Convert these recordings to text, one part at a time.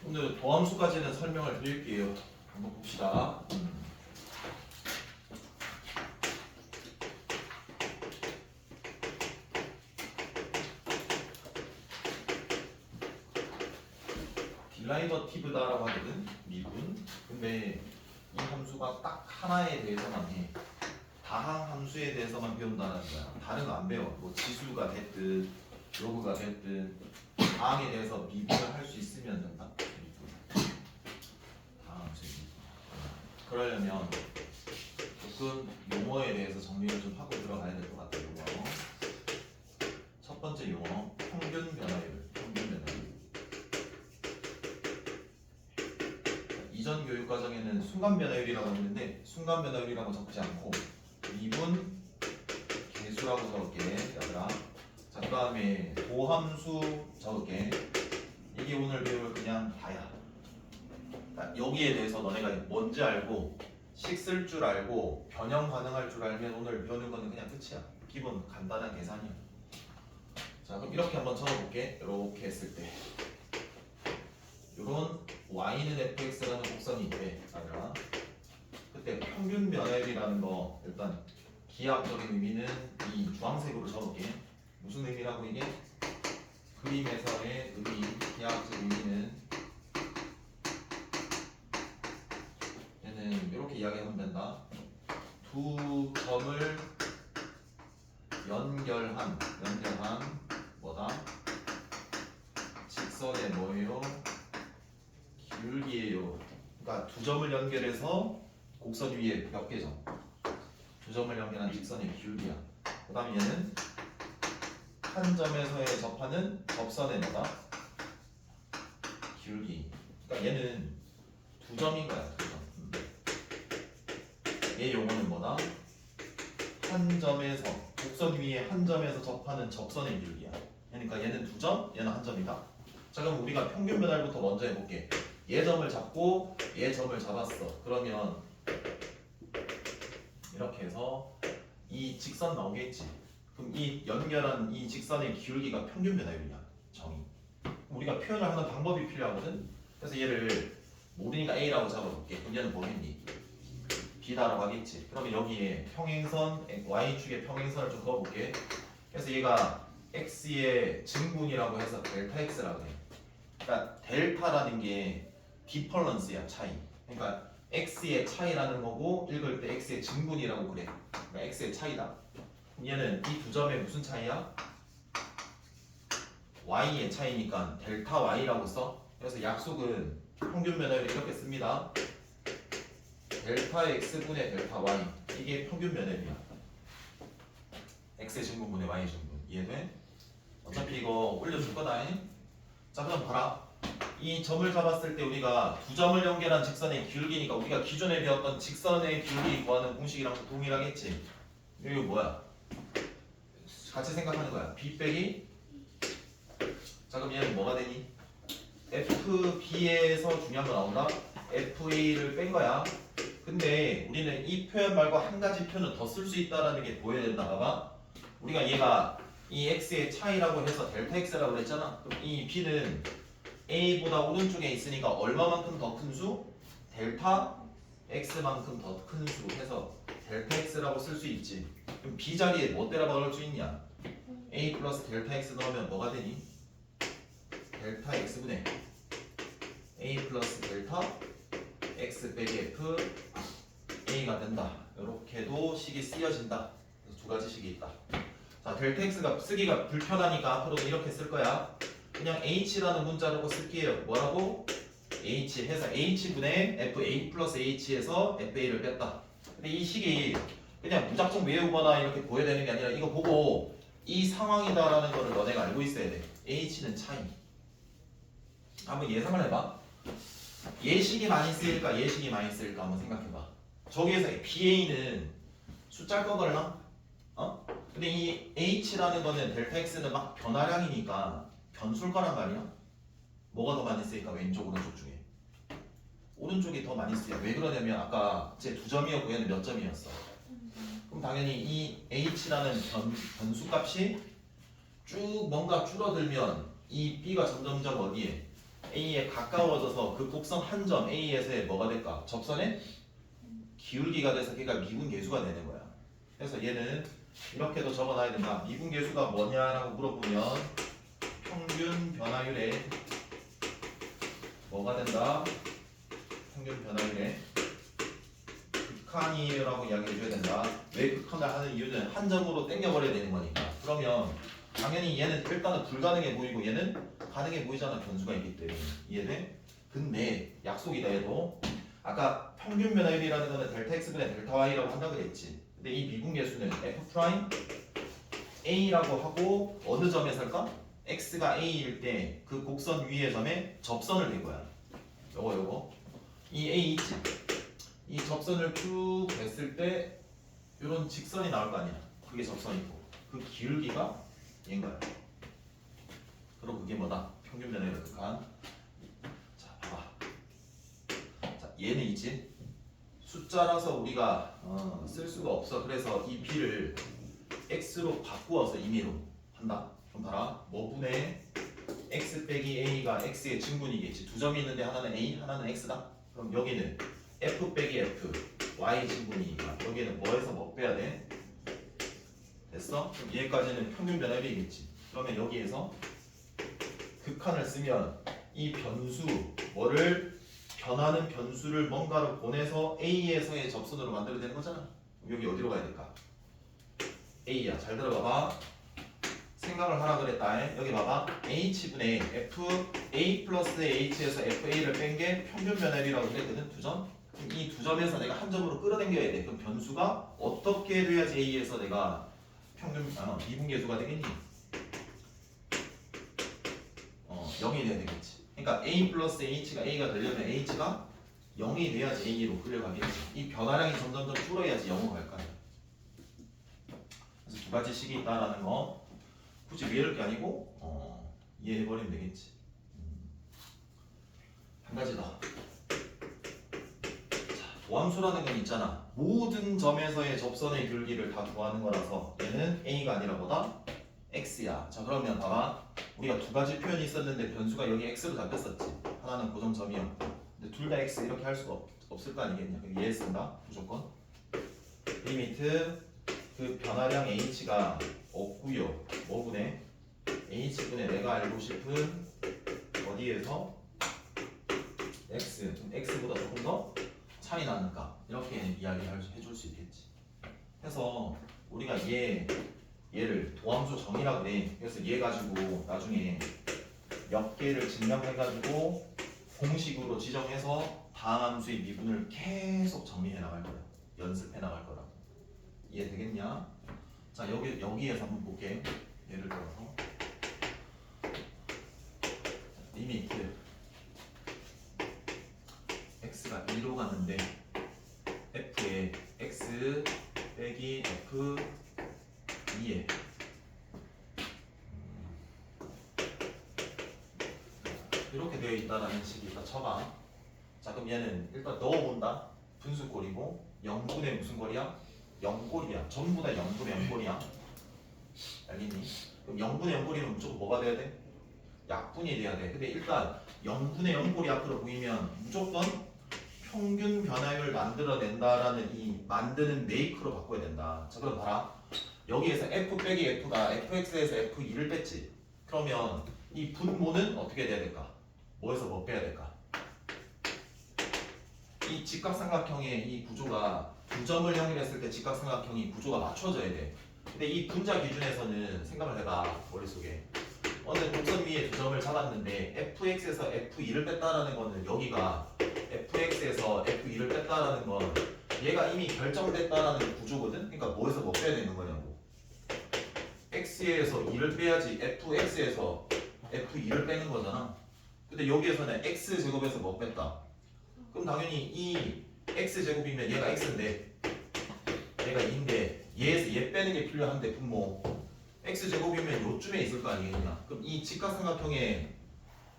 오늘 도함수까지는 설명을 드릴게요. 한번 봅시다. 딜라이버티브다라고 하거든, 미분. 근데 이 함수가 딱 하나에 대해서만 해. 다항 함수에 대해서만 배운다는 거야. 다른 거 안 배워. 뭐 지수가 됐든 로그가 됐든 다항에 대해서 미분을 할 수 있으면 된다. 다항 함수. 그러려면 조금 용어에 대해서 정리를 좀 하고 들어가야 될 것 같아요. 용어. 첫 번째 용어, 평균 변화율. 평균 변화율. 이전 교육 과정에는 순간 변화율이라고 했는데 순간 변화율이라고 적지 않고 미분 계수라고 적을게. 얘들아. 자, 그 다음에 도함수 적을게. 이게 오늘 배울 그냥 다야. 그러니까 여기에 대해서 너네가 뭔지 알고 식 쓸 줄 알고 변형 가능할 줄 알면 오늘 배우는 거는 그냥 끝이야. 기본 간단한 계산이야. 자, 그럼 이렇게 한번 적어볼게. 이렇게 했을 때 요런 y는 fx라는 곡선이 있대. 아니라 그때 평균 변화율이라는 거 일단 기하학적인 의미는 이 주황색으로 적을게. 무슨 의미라고 이게? 그림에서의 의미, 기하학적 의미는 얘는 이렇게 이야기하면 된다. 두 점을 연결한 뭐다? 직선의 뭐예요? 기울기예요. 그러니까 두 점을 연결해서 곡선 위에 몇 개죠? 두 점을 연결한 직선의 기울기야. 그 다음 얘는 한 점에서의 접하는 접선의 뭐다? 기울기. 그러니까 얘는 두 점인 거야. 두 점. 얘 용어는 뭐다? 한 점에서 곡선 위에 한 점에서 접하는 접선의 기울기야. 그러니까 얘는 두 점, 얘는 한 점이다. 자, 그럼 우리가 평균 변화율부터 먼저 해볼게. 얘 점을 잡고 얘 점을 잡았어. 그러면 이렇게 해서 이 직선 나오겠지. 그럼 이 연결한 이 직선의 기울기가 평균 변화율이야. 정의. 우리가 표현을 하는 방법이 필요하거든. 그래서 얘를 모르니까 A라고 잡아볼게. 그럼 얘는 뭐겠니? B다라고 하겠지. 그러면 여기에 평행선, Y축의 평행선을 좀 그어볼게. 그래서 얘가 X의 증분이라고 해서 델타 X라고 해. 그러니까 델타라는 게 디퍼런스야, 차이. 그러니까 X의 차이라는 거고 읽을 때 X의 증분이라고 그래. 그러니까 X의 차이다. 얘는 이 두 점의 무슨 차이야? Y의 차이니까 델타 Y라고 써. 그래서 약속은 평균 변화율을 이렇게 씁니다. 델타 X분의 델타 Y. 이게 평균 변화율이야. X의 증분분의 Y의 증분. 이해돼? 어차피 이거 올려줄 거다. 자, 그럼 봐라. 이 점을 잡았을 때 우리가 두 점을 연결한 직선의 기울기니까 우리가 기존에 배웠던 직선의 기울기 구하는 공식이랑 동일하겠지. 이거 뭐야? 같이 생각하는 거야. B 빼기. 자, 그럼 얘는 뭐가 되니? FB에서 중요한 거 나온다. FA를 뺀 거야. 근데 우리는 이 표현 말고 한 가지 표현을 더 쓸 수 있다라는 게 보여야 된다. 봐봐. 우리가 얘가 이 X의 차이라고 해서 델타 X라고 그랬잖아. 그럼 이 B는 A보다 오른쪽에 있으니까 얼마만큼 더 큰 수? 델타 X만큼 더 큰 수 해서 델타 X라고 쓸 수 있지. 그럼 B 자리에 뭐 때려 박을 수 있냐? A 플러스 델타 X 넣으면 뭐가 되니? 델타 X분의 A 플러스 델타 X 빼기 F A가 된다. 이렇게도 식이 쓰여진다. 그래서 두 가지 식이 있다. 자, 델타 X가 쓰기가 불편하니까 앞으로는 이렇게 쓸 거야. 그냥 H라는 문자라고 쓸게요. 뭐라고? H 해서 H분의 FA 플러스 H에서 FA를 뺐다. 근데 이 식이 그냥 무작정 외우거나 이렇게 보여야 되는 게 아니라 이거 보고 이 상황이다라는 거를 너네가 알고 있어야 돼. H는 차이. 한번 예상을 해봐. 예식이 많이 쓰일까? 예식이 많이 쓰일까? 한번 생각해봐. 저기에서 BA는 숫자일 거걸나? 어? 근데 이 H라는 거는 델타 X는 막 변화량이니까 변수일 거란 말이야. 뭐가 더 많이 쓰일까? 왼쪽 오른쪽 중에 오른쪽이 더 많이 쓰여. 왜 그러냐면 아까 제 두 점이었고 얘는 몇 점이었어. 그럼 당연히 이 H라는 변수 값이 쭉 뭔가 줄어들면 이 B가 점점점 어디에? A에 가까워져서 그 곡선 한 점 A에서의 뭐가 될까? 접선의 기울기가 돼서 걔가 미분계수가 되는 거야. 그래서 얘는 이렇게도 적어놔야 된다. 미분계수가 뭐냐라고 물어보면 평균 변화율에 뭐가 된다? 평균 변화율에 극한이라고 이야기해줘야 된다. 왜 극한을 하는 이유는 한 점으로 땡겨버려야 되는 거니까. 그러면 당연히 얘는 일단은 불가능해 보이고 얘는 가능해 보이잖아. 변수가 있기 때문에. 이해돼? 근데 약속이다 얘도. 아까 평균 변화율이라는 거는 델타 x분의 델타 y라고 한다 그랬지. 근데 이 미분계수는 f 프라임 a라고 하고 어느 점에 살까? x가 a일 때 그 곡선 위의 점에 접선을 댄 거야. 요거 이 a 있지? 이 접선을 쭉 댔을 때 이런 직선이 나올 거 아니야. 그게 접선이고 그 기울기가 얘인 거야. 그럼 그게 뭐다? 평균 변화율의 극한. 자 봐봐. 자 얘는 있지? 숫자라서 우리가 쓸 수가 없어. 그래서 이 b를 x로 바꾸어서 임의로 한다. 그럼 봐라. 뭐분의 x 빼기 a가 x의 증분이겠지. 두 점이 있는데 하나는 a, 하나는 x다. 그럼 여기는 f 빼기 f, y 증분이니까 여기는 뭐에서 뭐 빼야 돼? 됐어? 그럼 얘까지는 평균 변화율이겠지. 그러면 여기에서 극한을 쓰면 이 변수, 뭐를 변하는 변수를 뭔가를 보내서 a에서의 접선으로 만들어야 되는 거잖아. 그럼 여기 어디로 가야 될까? a야. 잘 들어봐봐. 생각을 하라 그랬다. 여기 봐봐. h분의 f a 플러스 h에서 fa를 뺀 게 평균 변화율이라고 그랬거든. 두 점. 이 두 점에서 내가 한 점으로 끌어당겨야 돼. 그럼 변수가 어떻게 돼야지 a에서 내가 평균 미분계수가 되겠니? 0이 돼야 되겠지. 그러니까 a 플러스 h가 a가 되려면 h가 0이 돼야지 a로 끌려가겠지. 이 변화량이 점점점 줄어야지 0으로 갈 거야. 그래서 두 가지 식이 있다라는 거 굳이 외울 게 아니고 이해해버리면 되겠지. 한 가지 더. 자, 도함수라는 건 있잖아. 모든 점에서의 접선의 기울기를 다 구하는 거라서 얘는 a가 아니라 뭐다? x야. 자 그러면 봐봐. 우리가 두 가지 표현이 있었는데 변수가 여기 x로 잡혔었지. 하나는 고정점이었고. 근데 둘 다 x 이렇게 할 수가 없을 거 아니겠냐. 그럼 얘 쓴다. 무조건. 리미트 그 변화량 h가 없고요. 뭐분의 h분의 내가 알고 싶은 어디에서 x, x보다 조금 더 차이 나는가 이렇게 해줄 수 있겠지. 해서 우리가 얘를 도함수 정의라 그래. 그래서 얘 가지고 나중에 몇 개를 증명해가지고 공식으로 지정해서 다음 함수의 미분을 계속 정리해 나갈 거야. 연습해 나갈 거라고. 이해되겠냐? 자 여기에서 한번 볼게. 예를 들어서 리미트 x가 2로 갔는데 f에 x 빼기 f 2에 이렇게 되어 있다라는 식이 있다 쳐봐. 자 그럼 얘는 일단 넣어본다. 분수꼴이고 0분의 무슨 꼴이야? 0꼴이야. 전부 다 0분의 0꼴이야. 알겠니? 그럼 0분의 0꼴이면 무조건 뭐가 돼야 돼? 약분이 돼야 돼. 근데 일단 0분의 0꼴이 앞으로 보이면 무조건 평균 변화율 만들어낸다라는 이 만드는 메이크로 바꿔야 된다. 자 그럼 봐라. 여기에서 f 빼기 f가 fx에서 f2를 뺐지. 그러면 이 분모는 어떻게 돼야 될까? 뭐에서 뭐 빼야 될까? 이 직각삼각형의 이 구조가 두 점을 연결했을 때 직각삼각형이 구조가 맞춰져야 돼. 근데 이 분자 기준에서는 생각을 해봐. 머릿속에 어느 곡선 위에 두 점을 잡았는데 fx에서 f2를 뺐다라는 거는 여기가 fx에서 f2를 뺐다라는 건 얘가 이미 결정됐다라는 구조거든. 그러니까 뭐에서 뭐 빼야 되는 거냐고. x에서 2를 빼야지 fx에서 f2를 빼는 거잖아. 근데 여기에서는 x제곱에서 뭐 뺐다. 그럼 당연히 이 x제곱이면 얘가 x인데 얘가 2인데 얘에서 얘 빼는 게 필요한데 분모 x제곱이면 요쯤에 있을 거 아니겠냐. 그럼 이 직각삼각형에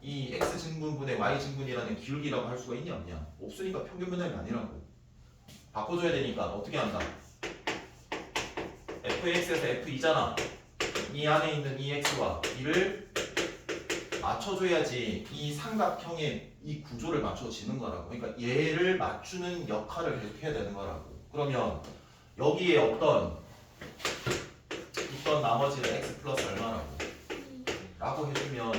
이 x증분분의 y증분이라는 기울기라고 할 수가 있냐 없냐. 없으니까 평균 변화율이 아니라고. 바꿔줘야 되니까 어떻게 한다. fx에서 f2잖아. 이 안에 있는 이 x와 2를 맞춰줘야지 이 삼각형의 이 구조를 맞춰지는 거라고. 그러니까 얘를 맞추는 역할을 계속 해야 되는 거라고. 그러면 여기에 있던 나머지는 x 플러스 얼마라고 라고 해주면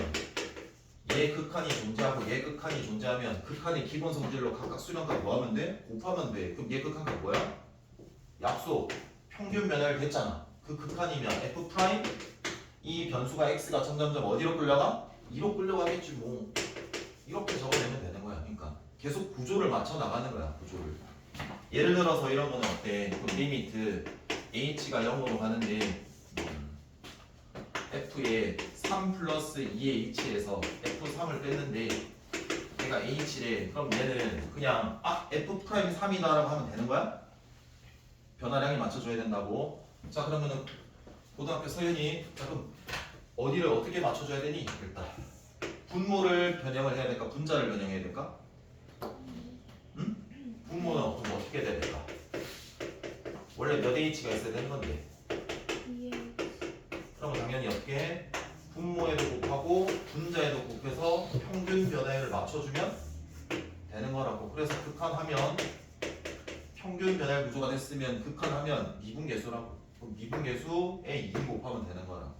얘 극한이 존재하고 얘 극한이 존재하면 극한의 기본 성질로 각각 수렴값 뭐 하면 돼? 곱하면 돼. 그럼 얘 극한값 뭐야? 약속 평균 면할 됐잖아. 그 극한이면 f 프라임 이 변수가 x가 점점점 어디로 끌려가? 2로 끌려가겠지 뭐. 이렇게 적어내면 되는 거야. 그러니까 계속 구조를 맞춰 나가는 거야. 구조를. 예를 들어서 이런 거는 어때? 그 리미트 h가 0으로 가는데 f에 3 플러스 2h에서 f3을 뺐는데 얘가 h래. 그럼 얘는 그냥 f 프라임 3이다라고 하면 되는 거야? 변화량이 맞춰줘야 된다고. 자 그러면은 고등학교 서연이 자 그럼 어디를 어떻게 맞춰줘야 되니? 일단 분모를 변형을 해야 될까? 분자를 변형해야 될까? 응? 분모는 어떻게 돼야 될까? 원래 몇 h가 있어야 되는 건데. 그러면 당연히 어떻게 분모에도 곱하고 분자에도 곱해서 평균 변화를 맞춰주면 되는 거라고. 그래서 극한하면 평균 변화 구조가 됐으면 극한하면 미분계수라고. 그럼 미분계수에 2 곱하면 되는 거라고.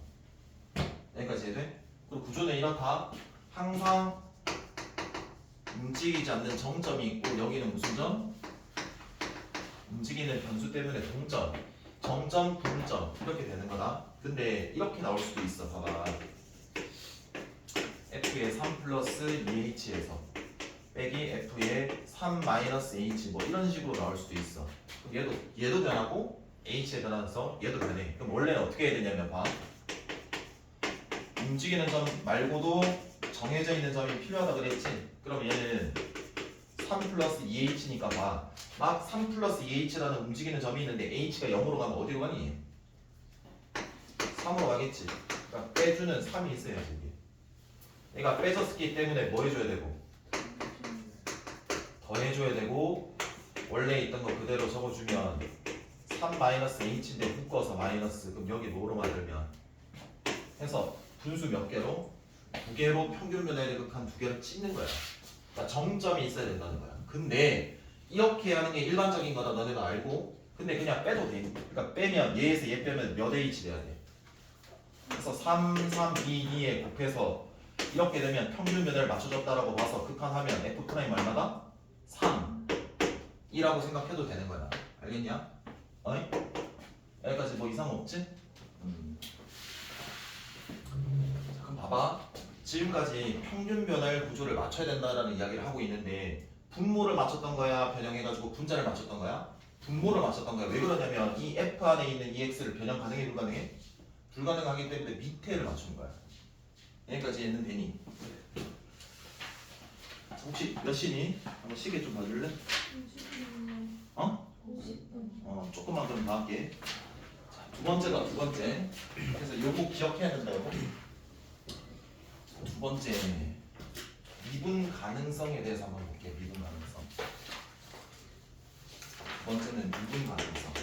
여기까지 이해돼? 그리고 구조는 이렇다. 항상 움직이지 않는 정점이 있고 여기는 무슨 점? 움직이는 변수 때문에 동점, 정점, 분점 이렇게 되는 거다. 근데 이렇게 나올 수도 있어. 봐봐. f의 3 플러스 2h에서 빼기 f의 3 마이너스 h 뭐 이런 식으로 나올 수도 있어. 그럼 얘도 변하고 h에 변하면서 얘도 변해. 그럼 원래는 어떻게 해야 되냐면 봐. 움직이는 점 말고도 정해져 있는 점이 필요하다 그랬지? 그럼 얘는 3 플러스 2h니까 봐. 막 3 플러스 2h라는 움직이는 점이 있는데 h가 0으로 가면 어디로 가니? 3으로 가겠지. 그러니까 빼주는 3이 있어야지. 얘가 빼졌기 때문에 뭐 해줘야 되고? 더해줘야 되고 원래 있던 거 그대로 적어주면 3 마이너스 h인데 묶어서 마이너스 그럼 여기 뭐로 만들면 해서 분수 몇 개로? 2개로 평균 변화를 극한 2개를 찍는 거야. 그러니까 정점이 있어야 된다는 거야. 근데 이렇게 하는 게 일반적인 거다 너네도 알고 근데 그냥 빼도 돼. 그러니까 빼면 얘에서 얘 빼면 몇 h 돼야 돼. 그래서 3, 3, 2, 2에 곱해서 이렇게 되면 평균 변화를 맞춰줬다라고 봐서 극한하면 f 프라임 얼마다? 3 이라고 생각해도 되는 거야. 알겠냐? 어이? 여기까지 뭐 이상 없지? 자, 그럼 봐봐. 지금까지 평균 변화율 구조를 맞춰야 된다라는 이야기를 하고 있는데 분모를 맞췄던 거야? 변형해가지고 분자를 맞췄던 거야? 분모를 맞췄던 거야. 왜 그러냐면 이 f 안에 있는 이 x를 변형 가능해 불가능해? 불가능하기 때문에 밑에를 맞춘 거야. 여기까지 얘는 되니? 혹시 몇 시니? 한번 시계 좀 봐줄래? 50분. 어? 50분. 조금만 그럼 더 할게. 자, 두 번째가 두 번째. 그래서 요거 기억해야 된다, 요거. 두 번째. 미분 가능성에 대해서 한번 볼게요. 미분 가능성. 두 번째는 미분 가능성.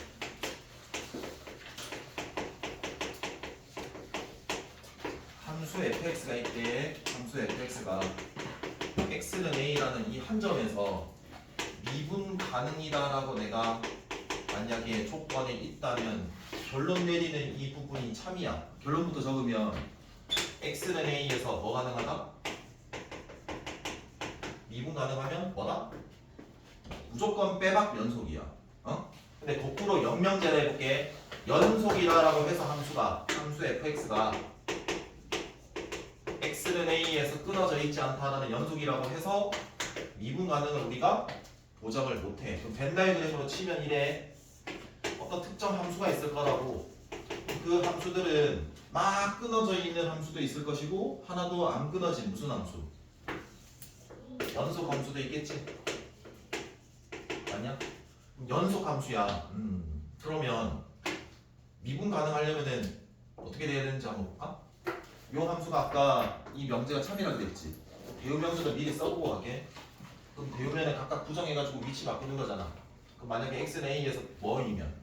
함수 fx가 있대. 함수 fx가 x는 a라는 이 한 점에서 미분 가능이다라고 내가 만약에 조건에 있다면 결론 내리는 이 부분이 참이야. 결론부터 적으면 x는 a에서 뭐 가능하다? 미분 가능하면 뭐다? 무조건 빼박 연속이야. 근데 거꾸로 영명제를 해볼게. 연속이다라고 해서 함수 fx가 x는 a에서 끊어져 있지 않다라는 연속이라고 해서 미분 가능을 우리가 보정을 못해. 그럼 벤 다이그램으로 치면 이래. 어떤 특정 함수가 있을 거라고. 그 함수들은 막 끊어져 있는 함수도 있을 것이고 하나도 안 끊어진 무슨 함수? 연속 함수도 있겠지? 아니야? 연속 함수야. 그러면 미분 가능하려면은 어떻게 돼야 되는지 한번 볼까? 요 함수가 아까 이 명제가 참이라고 됐지? 대우 명제도 미리 써보고 갈게. 그럼 대우면에 각각 부정해가지고 위치 바꾸는 거잖아. 그럼 만약에 x는 a에서 뭐이면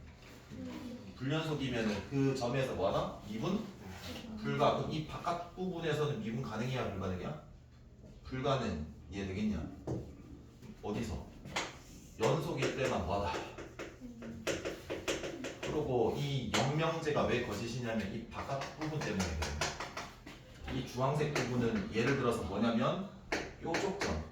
불연속이면은 그 점에서 뭐하나? 미분 불가. 그럼 이 바깥 부분에서는 미분 가능이야 불가능이야? 불가능. 이해되겠냐? 어디서? 연속일 때만 뭐하다. 그리고 이 영명제가 왜 거짓이냐면 이 바깥 부분 때문에 그래요. 이 주황색 부분은 예를 들어서 뭐냐면 뾰족점,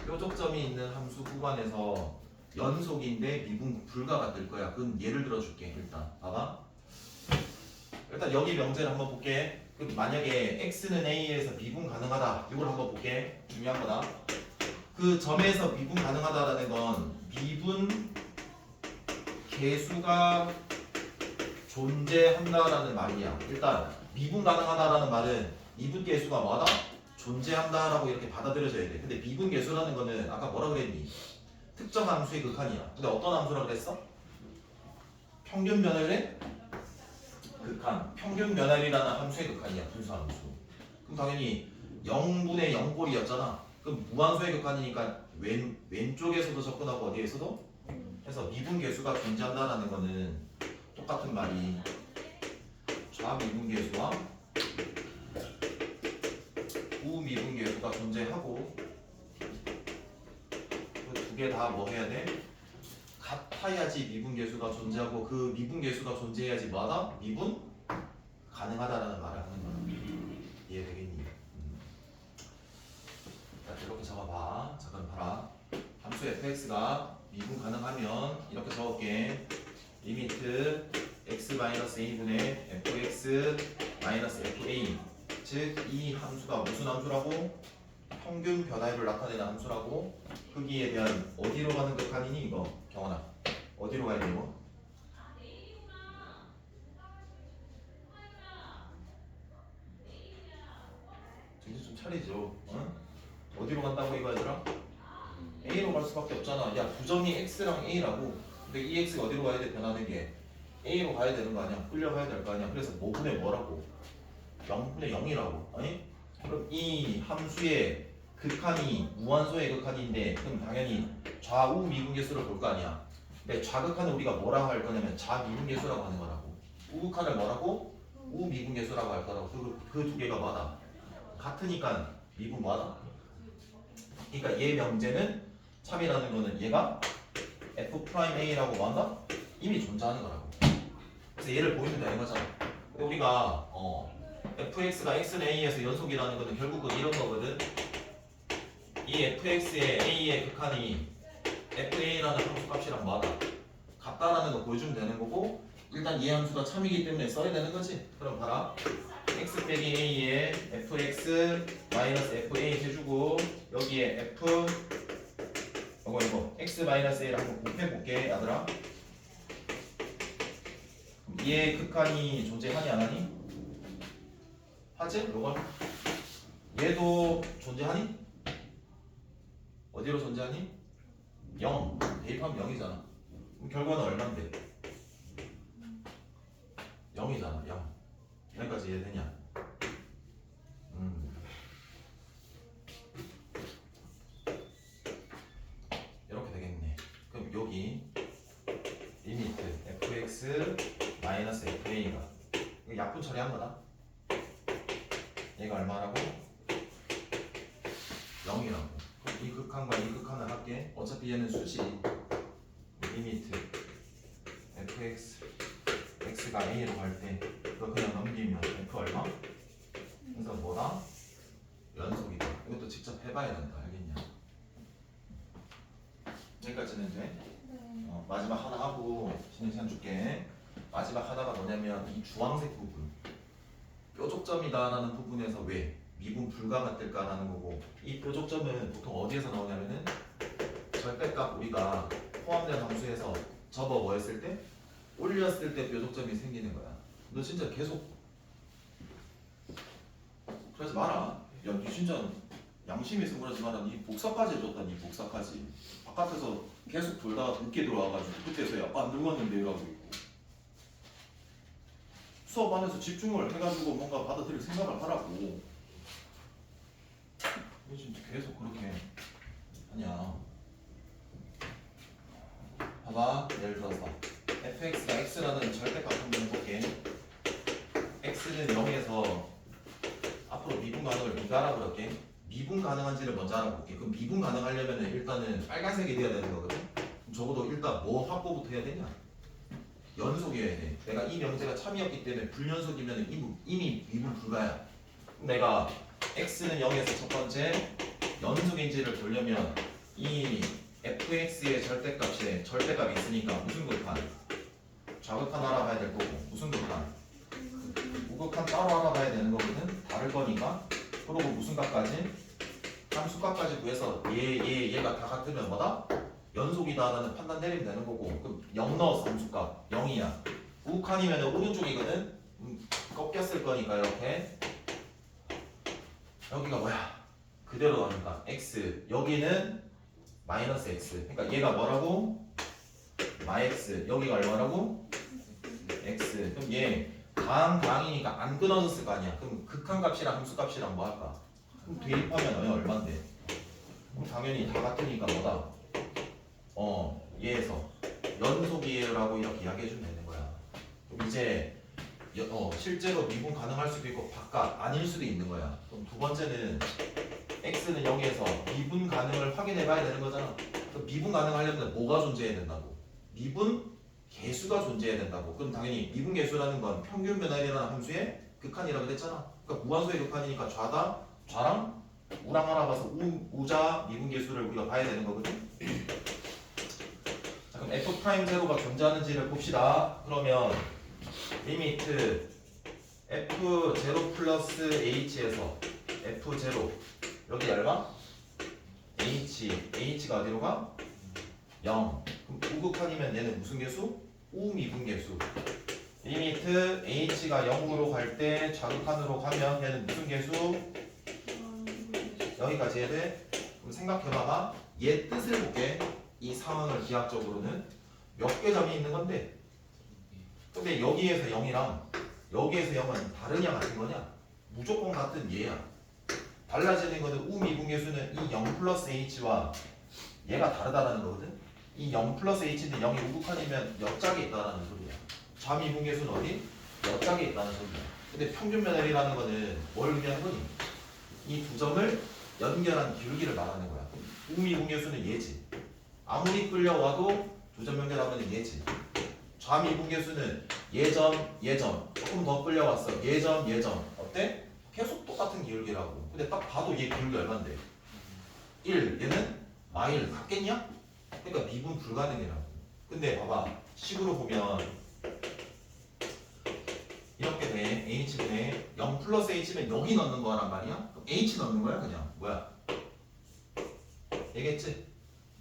뾰족점이 있는 함수 구간에서 연속인데 미분 불가가 뜰 거야. 그건 예를 들어 줄게. 일단 봐봐. 일단 여기 명제를 한번 볼게. 만약에 x는 a에서 미분 가능하다. 이걸 한번 볼게. 중요한 거다. 그 점에서 미분 가능하다라는 건 미분 개수가 존재한다라는 말이야. 일단 미분 가능하다라는 말은 미분 개수가 뭐다? 존재한다라고 이렇게 받아들여져야 돼. 근데 미분 개수라는 거는 아까 뭐라 그랬니? 특정 함수의 극한이야. 근데 어떤 함수라 그랬어? 평균 변화율의 극한. 평균 변화율이라는 함수의 극한이야. 분수 함수. 그럼 당연히 0분의 0꼴이었잖아. 그럼 무한수의 극한이니까 왼쪽에서도 접근하고 어디에서도? 해서 미분 개수가 존재한다라는 거는 똑같은 말이 좌미분 개수와 우미분 개수가 존재하고 그 두 개 다 뭐 해야 돼? 같아야지 미분 개수가 존재하고 그 미분 개수가 존재해야지 뭐하다? 미분 가능하다라는 말을 하는 거야. 이해되겠니? 자, 이렇게 적어봐. 자, 그럼 봐라. 함수 fx가 미분 가능하면 이렇게 적을게. 리미트 x-a분의 fx-fa. 즉 이 함수가 무슨 함수라고? 평균 변화율을 나타내는 함수라고. 크기에 대한 어디로 가는 극한이니 이거? 경원아 어디로 가야 돼 이거? 정신 좀 차리죠. 어? 어디로 간다고 이거 얘들아? A로 갈 수밖에 없잖아. 야 부정이 X랑 A라고. 근데 이 X가 어디로 가야 돼? 변하는 게 A로 가야 되는 거 아니야? 끌려가야 될 거 아니야? 그래서 뭐분의 뭐라고? 0분의 0이라고. 아니? 그럼 이 함수의 극한이 무한소의 극한인데 그럼 당연히 좌우 미분계수를 볼 거 아니야. 근데 좌극한을 우리가 뭐라고 할 거냐면 좌미분계수라고 하는 거라고. 우극한을 뭐라고? 우미분계수라고 할 거라고. 그 두 개가 뭐다? 같으니까 미분 뭐다? 그러니까 얘 명제는 참이라는 거는 얘가 F'A라고 뭐한다? 이미 존재하는 거라고. 그래서 얘를 보이면 되는 거잖아. 근데 우리가 fx가 x는 a에서 연속이라는 거는 결국은 이런 거거든. 이 fx의 a의 극한이 fa라는 함수값이랑 뭐하다? 같다라는 거 보여주면 되는 거고 일단 이 함수가 참이기 때문에 써야 되는 거지. 그럼 봐라. x 빼기 a에 fx 마이너스 fa 해주고 여기에 f 이거 x 마이너스 a를 한번 곱해볼게 얘들아. 얘의 극한이 존재하니 안 하니? 하지? 요걸 얘도 존재하니? 어디로 존재하니? 0 대입하면 0이잖아. 그럼 결과는 얼만데? 0이잖아. 0 여기까지 이해되냐? 이렇게 되겠네. 그럼 여기 리미트 fx 마이너스 fa가 이거 약분 처리한 거다. 얘가 얼마라고? 0이라고. 이 극한과 이 극한을 할게. 어차피 얘는 수지. 리미트 fx x가 a로 갈 때 이거 그냥 넘기면 f 얼마? 그래서 뭐다? 연속이다. 이것도 직접 해봐야 된다. 알겠냐? 여기까지는 돼? 마지막 하나 하고 쉬는 시간 줄게. 마지막 하나가 뭐냐면 이 주황색 부분 뾰족점이다라는 부분에서 왜 미분 불가가 뜰까라는 거고 이 뾰족점은 보통 어디에서 나오냐면은 절대값 우리가 포함된 함수에서 접어 뭐 했을 때? 올렸을 때 뾰족점이 생기는 거야. 너 진짜 계속 그러지 마라. 야, 니 진짜 양심이 있어 그러지 마라. 니 복사까지 해줬다. 니 복사까지 바깥에서 계속 돌다가 늦게 들어와가지고 그때서야 안 들어갔는데 이러고 있고 수업 안에서 집중을 해가지고 뭔가 받아들일 생각을 하라고. 너 진짜 계속 그렇게 하냐. 봐봐. 예를 들어서 fx가 x라는 절대값 한번 해볼게. 미분 가능을 먼저 알아볼게. 미분 가능한지를 먼저 알아볼게. 그럼 미분 가능하려면 일단은 빨간색이 돼야 되는 거거든. 그럼 적어도 일단 뭐 확보부터 해야 되냐? 연속이어야 돼. 내가 이 명제가 참이었기 때문에 불연속이면 이미 미분 불가야. 그럼 내가 x는 0에서 첫 번째 연속인지를 보려면 이 fx의 절대값이 있으니까 무슨 극한? 좌극한 알아봐야 될 거고 무슨 극한? 우극한 따로 알아봐야 되는 거거든. 다를 거니까. 그리고 무슨 값까지? 함수값까지 구해서 얘가 다 같으면 뭐다? 연속이다라는 판단 내리면 되는 거고. 그럼 0 넣어서 함수값 0이야. 우극한이면 오른쪽이거든. 꺾였을 거니까 이렇게 여기가 뭐야? 그대로 나오니까 x 여기는 마이너스 x. 그러니까 얘가 뭐라고? 마x. 여기가 얼마라고? x. 그럼 얘 강이니까 안 끊어졌을 거 아니야. 그럼 극한값이랑 함수값이랑 뭐 할까? 그럼 대입하면 얼마인데? 그럼 당연히 다 같으니까 뭐다? 얘에서 연속이에요라고 이렇게 이야기해주면 되는 거야. 그럼 이제 실제로 미분 가능할 수도 있고 바깥 아닐 수도 있는 거야. 그럼 두 번째는 x는 0에서 미분 가능을 확인해 봐야 되는 거잖아. 그럼 미분 가능하려면 뭐가 존재해야 된다고? 미분 개수가 존재해야 된다고. 그럼 당연히 미분 개수라는 건 평균 변화율이라는 함수의 극한이라고 했잖아. 그러니까 무한소의 극한이니까 좌랑 우랑 알아봐서 우자 미분 개수를 우리가 봐야 되는 거거든. 자, 그럼 f'0가 존재하는지를 봅시다. 그러면 리미트 f0 플러스 h에서 f0 여기 얼마? h가 어디로 가? 0. 그럼 우극한이면 얘는 무슨 개수? 우미분 개수. 리미트 h가 0으로 갈 때 좌극한으로 가면 얘는 무슨 개수? 여기까지 해야 돼. 그럼 생각해봐봐. 얘 뜻을 볼게. 이 상황을 기하학적으로는 몇 개 점이 있는 건데 근데 여기에서 0이랑 여기에서 0은 다르냐 같은 거냐? 무조건 같은 얘야. 달라지는 거는 우미분 개수는 이 0 플러스 h와 얘가 다르다라는 거거든. 이 0 플러스 h인데 0이 우극한이면 옆짝에 있다라는 소리야. 좌미분 개수는 어디? 옆짝에 있다는 소리야. 근데 평균 변화율이라는 거는 뭘 의미하는 거니? 이 두 점을 연결한 기울기를 말하는 거야. 우미분 개수는 얘지. 아무리 끌려와도 두 점 연결하면 얘지. 좌미분 개수는 예점 조금 더 끌려왔어. 예점 어때? 계속 똑같은 기울기라고. 근데 딱 봐도 얘 기울기 얼만데? 1 얘는 마일 같겠냐? 그러니까 미분 불가능이라고. 근데 봐봐 식으로 보면 이렇게 돼. h분의 0 플러스 h면 여기 넣는 거란 말이야? 그럼 h 넣는 거야 그냥 뭐야? 얘겠지?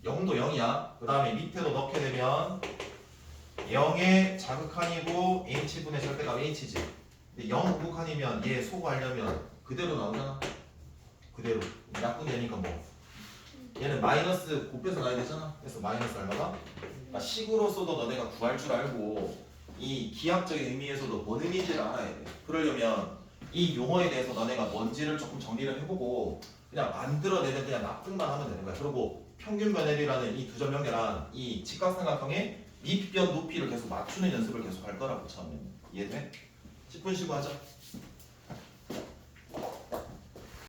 0도 0이야. 그 다음에 밑에도 넣게 되면 0의 자극한이고 h분의 절대값 h지. 근데 0 우극한이면 얘 소구하려면 그대로 나오잖아. 그대로 약분되니까 뭐 얘는 마이너스 곱해서 나야 되잖아. 그래서 마이너스 얼마가? 그러니까 식으로서도 너네가 구할 줄 알고 이 기하학적인 의미에서도 뭔 의미인지를 알아야 돼. 그러려면 이 용어에 대해서 너네가 뭔지를 조금 정리를 해보고 그냥 만들어내는 그냥 납득만 하면 되는 거야. 그리고 평균 변화율이라는 이 두 점 연결한 이 직각삼각형의 밑변 높이를 계속 맞추는 연습을 계속 할 거라고 처음에. 이해돼? 10분 쉬고 하자.